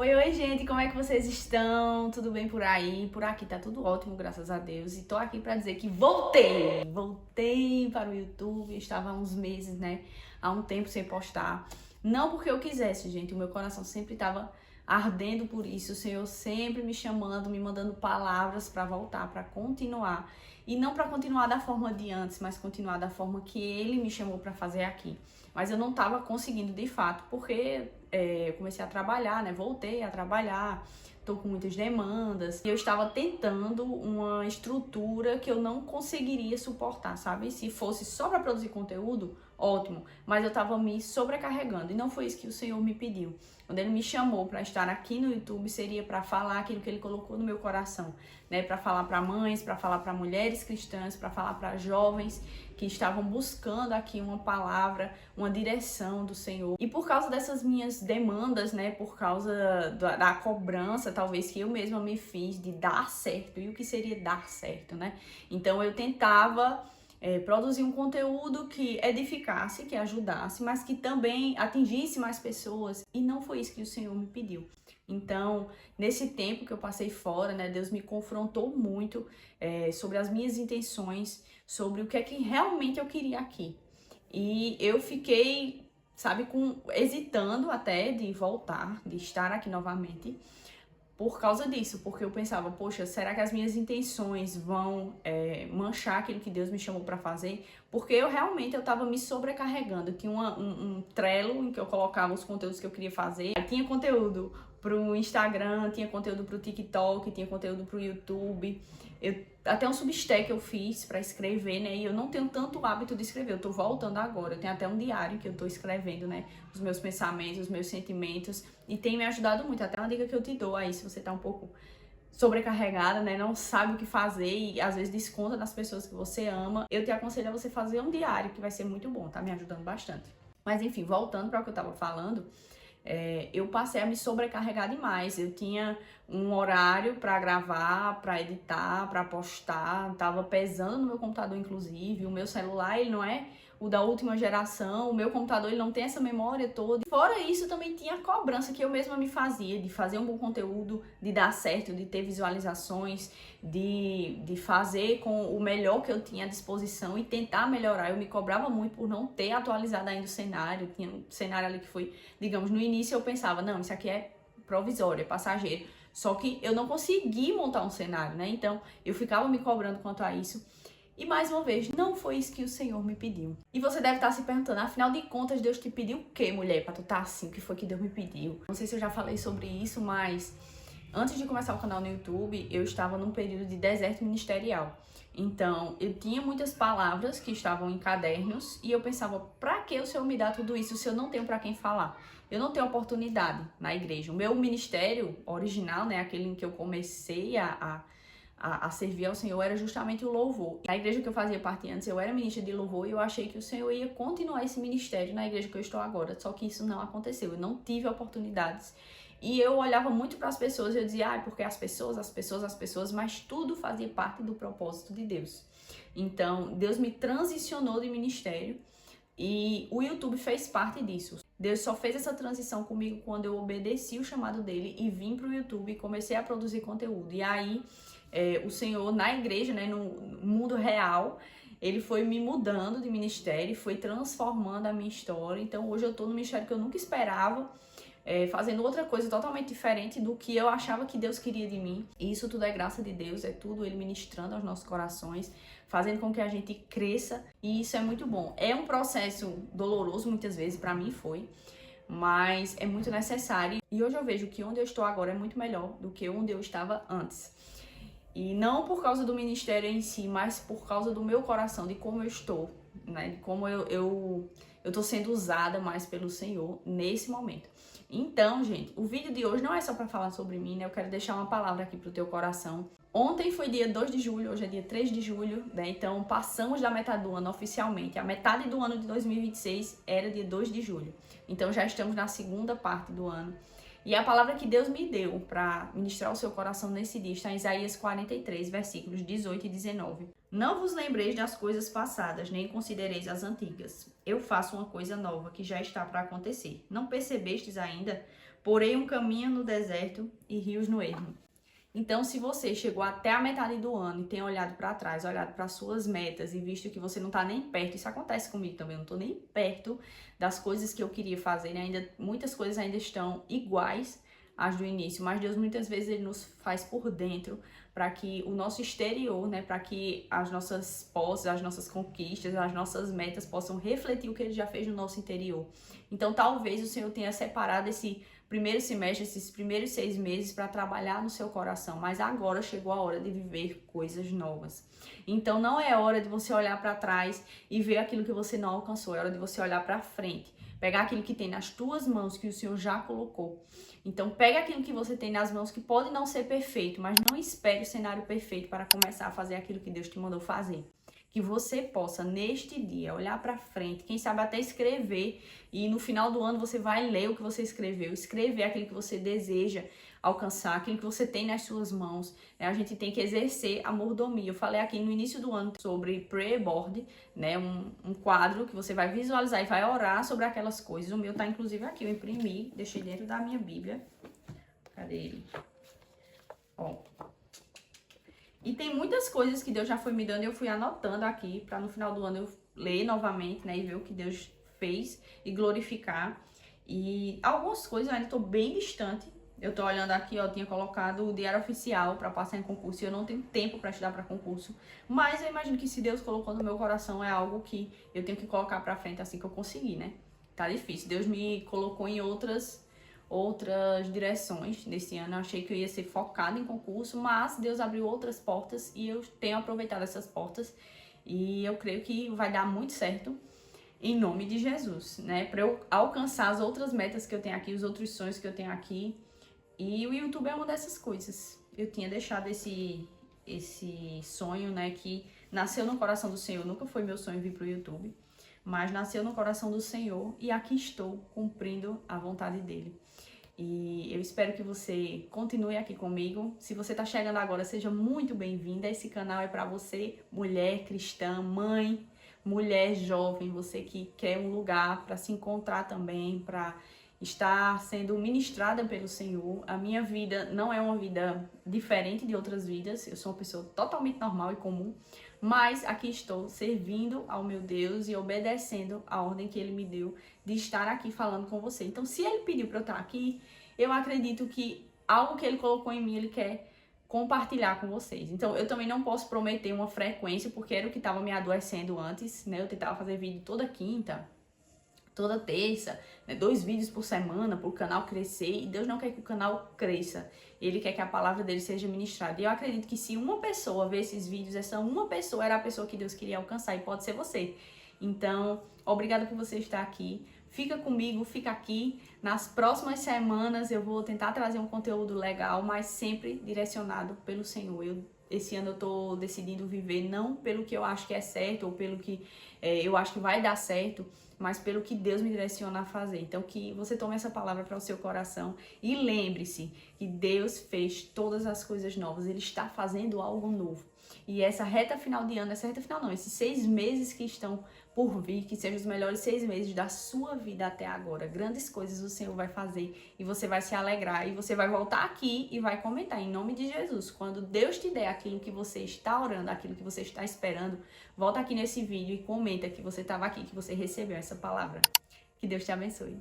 Oi, gente, como é que vocês estão? Tudo bem por aí? Por aqui tá tudo ótimo, graças a Deus. E tô aqui pra dizer que voltei para o YouTube. Eu estava há uns meses, né? Há um tempo sem postar. Não porque eu quisesse, gente. O meu coração sempre estava ardendo por isso. O Senhor sempre me chamando, me mandando palavras pra voltar, pra continuar. E não pra continuar da forma de antes, mas continuar da forma que Ele me chamou pra fazer aqui. Mas eu não tava conseguindo de fato, porque eu comecei a trabalhar, né? Voltei a trabalhar, tô com muitas demandas. E eu estava tentando uma estrutura que eu não conseguiria suportar, sabe? Se fosse só para produzir conteúdo, ótimo. Mas eu tava me sobrecarregando e não foi isso que o Senhor me pediu. Quando Ele me chamou para estar aqui no YouTube, seria para falar aquilo que Ele colocou no meu coração, né? Para falar para mães, para falar para mulheres cristãs, para falar para jovens que estavam buscando aqui uma palavra, uma direção do Senhor. E por causa dessas minhas demandas, né, por causa da cobrança, talvez que eu mesma me fiz de dar certo. E o que seria dar certo, né? Então eu tentava produzir um conteúdo que edificasse, que ajudasse, mas que também atingisse mais pessoas. E não foi isso que o Senhor me pediu. Então, nesse tempo que eu passei fora, né, Deus me confrontou muito sobre as minhas intenções, sobre o que é que realmente eu queria aqui. E eu fiquei, sabe, hesitando até de voltar, de estar aqui novamente, por causa disso, porque eu pensava, poxa, será que as minhas intenções vão manchar aquilo que Deus me chamou para fazer? Porque eu realmente estava me sobrecarregando. Eu tinha um Trello em que eu colocava os conteúdos que eu queria fazer. Aí tinha conteúdo pro Instagram, tinha conteúdo pro TikTok, tinha conteúdo pro YouTube. Até um Substack eu fiz para escrever, né? E eu não tenho tanto hábito de escrever. Eu tô voltando agora. Eu tenho até um diário que eu tô escrevendo, né? Os meus pensamentos, os meus sentimentos. E tem me ajudado muito. Até uma dica que eu te dou aí, se você tá um pouco sobrecarregada, né? Não sabe o que fazer e às vezes desconta nas pessoas que você ama. Eu te aconselho a você fazer um diário, que vai ser muito bom, tá me ajudando bastante. Mas enfim, voltando para o que eu tava falando, eu passei a me sobrecarregar demais. Eu tinha um horário para gravar, para editar, para postar, tava pesando no meu computador, inclusive. O meu celular, ele não é o da última geração, o meu computador, ele não tem essa memória toda. Fora isso, também tinha a cobrança que eu mesma me fazia, de fazer um bom conteúdo, de dar certo, de ter visualizações, de fazer com o melhor que eu tinha à disposição e tentar melhorar. Eu me cobrava muito por não ter atualizado ainda o cenário. Tinha um cenário ali que foi, digamos, no início eu pensava, não, isso aqui é provisório, é passageiro. Só que eu não consegui montar um cenário, né? Então, eu ficava me cobrando quanto a isso. E mais uma vez, não foi isso que o Senhor me pediu. E você deve estar se perguntando, afinal de contas, Deus te pediu o quê, mulher? Pra tu estar assim, o que foi que Deus me pediu? Não sei se eu já falei sobre isso, mas antes de começar o canal no YouTube, eu estava num período de deserto ministerial. Então, eu tinha muitas palavras que estavam em cadernos e eu pensava, pra que o Senhor me dá tudo isso se eu não tenho pra quem falar? Eu não tenho oportunidade na igreja. O meu ministério original, né, aquele em que eu comecei a servir ao Senhor, era justamente o louvor. Na igreja que eu fazia parte antes, eu era ministra de louvor e eu achei que o Senhor ia continuar esse ministério na igreja que eu estou agora, só que isso não aconteceu, eu não tive oportunidades. E eu olhava muito para as pessoas e eu dizia, porque as pessoas, mas tudo fazia parte do propósito de Deus. Então, Deus me transicionou de ministério e o YouTube fez parte disso. Deus só fez essa transição comigo quando eu obedeci o chamado dele e vim para o YouTube e comecei a produzir conteúdo. E aí, o Senhor, na igreja, né, no mundo real, ele foi me mudando de ministério, foi transformando a minha história. Então, hoje eu tô no ministério que eu nunca esperava, fazendo outra coisa totalmente diferente do que eu achava que Deus queria de mim. E isso tudo é graça de Deus, é tudo Ele ministrando aos nossos corações, fazendo com que a gente cresça, e isso é muito bom. É um processo doloroso, muitas vezes, pra mim foi, mas é muito necessário. E hoje eu vejo que onde eu estou agora é muito melhor do que onde eu estava antes. E não por causa do ministério em si, mas por causa do meu coração, de como eu estou, né? De como eu tô sendo usada mais pelo Senhor nesse momento. Então, gente, o vídeo de hoje não é só para falar sobre mim, né? Eu quero deixar uma palavra aqui pro teu coração. Ontem foi dia 2 de julho, hoje é dia 3 de julho, né? Então, passamos da metade do ano oficialmente. A metade do ano de 2026 era dia 2 de julho. Então, já estamos na segunda parte do ano. E a palavra que Deus me deu para ministrar o seu coração nesse dia está em Isaías 43, versículos 18 e 19. Não vos lembreis das coisas passadas, nem considereis as antigas. Eu faço uma coisa nova que já está para acontecer. Não percebestes ainda? Porém um caminho no deserto e rios no ermo. Então, se você chegou até a metade do ano e tem olhado para trás, olhado para suas metas e visto que você não está nem perto, isso acontece comigo também, eu não estou nem perto das coisas que eu queria fazer, né? Ainda, muitas coisas ainda estão iguais às do início, mas Deus muitas vezes ele nos faz por dentro para que o nosso exterior, né, para que as nossas posses, as nossas conquistas, as nossas metas possam refletir o que ele já fez no nosso interior. Então, talvez o Senhor tenha separado esse primeiro semestre, esses primeiros 6 meses para trabalhar no seu coração, mas agora chegou a hora de viver coisas novas. Então não é hora de você olhar para trás e ver aquilo que você não alcançou, é hora de você olhar para frente, pegar aquilo que tem nas tuas mãos que o Senhor já colocou. Então pega aquilo que você tem nas mãos que pode não ser perfeito, mas não espere o cenário perfeito para começar a fazer aquilo que Deus te mandou fazer. Que você possa, neste dia, olhar para frente, quem sabe até escrever, e no final do ano você vai ler o que você escreveu, escrever aquilo que você deseja alcançar, aquilo que você tem nas suas mãos. Né? A gente tem que exercer a mordomia. Eu falei aqui no início do ano sobre prayer board, né? Um quadro que você vai visualizar e vai orar sobre aquelas coisas. O meu tá inclusive aqui, eu imprimi, deixei dentro da minha Bíblia. Cadê ele? Ó. E tem muitas coisas que Deus já foi me dando e eu fui anotando aqui para no final do ano eu ler novamente, né, e ver o que Deus fez e glorificar. E algumas coisas eu ainda estou bem distante. Eu tô olhando aqui, ó, eu tinha colocado o diário oficial para passar em concurso e eu não tenho tempo para estudar para concurso. Mas eu imagino que se Deus colocou no meu coração é algo que eu tenho que colocar para frente assim que eu conseguir, né? Tá difícil. Deus me colocou em outras direções nesse ano. Eu achei que eu ia ser focada em concurso, mas Deus abriu outras portas e eu tenho aproveitado essas portas e eu creio que vai dar muito certo em nome de Jesus, né? Para eu alcançar as outras metas que eu tenho aqui, os outros sonhos que eu tenho aqui. E o YouTube é uma dessas coisas. Eu tinha deixado esse sonho, né, que nasceu no coração do Senhor. Nunca foi meu sonho vir pro YouTube, mas nasceu no coração do Senhor e aqui estou cumprindo a vontade dele. E eu espero que você continue aqui comigo. Se você está chegando agora, seja muito bem-vinda. Esse canal é para você, mulher cristã, mãe, mulher jovem, você que quer um lugar para se encontrar também, para estar sendo ministrada pelo Senhor. A minha vida não é uma vida diferente de outras vidas. Eu sou uma pessoa totalmente normal e comum, mas aqui estou servindo ao meu Deus e obedecendo a ordem que Ele me deu de estar aqui falando com você. Então, se Ele pediu para eu estar aqui, eu acredito que algo que Ele colocou em mim, Ele quer compartilhar com vocês. Então, eu também não posso prometer uma frequência, porque era o que estava me adoecendo antes, né? Eu tentava fazer vídeo toda quinta, toda terça, né? 2 vídeos por semana para o canal crescer, e Deus não quer que o canal cresça, Ele quer que a palavra dele seja ministrada. E eu acredito que se uma pessoa ver esses vídeos, essa uma pessoa era a pessoa que Deus queria alcançar, e pode ser você. Então, obrigada por você estar aqui. Fica comigo, fica aqui. Nas próximas semanas eu vou tentar trazer um conteúdo legal, mas sempre direcionado pelo Senhor. Esse ano eu tô decidindo viver não pelo que eu acho que é certo ou pelo que eu acho que vai dar certo, mas pelo que Deus me direciona a fazer. Então, que você tome essa palavra para o seu coração e lembre-se que Deus fez todas as coisas novas. Ele está fazendo algo novo. E essa reta final de ano, essa reta final não, esses 6 meses que estão por vir, que sejam os melhores 6 meses da sua vida até agora. Grandes coisas o Senhor vai fazer e você vai se alegrar e você vai voltar aqui e vai comentar em nome de Jesus. Quando Deus te der aquilo que você está orando, aquilo que você está esperando, volta aqui nesse vídeo e comenta que você estava aqui, que você recebeu essa palavra. Que Deus te abençoe.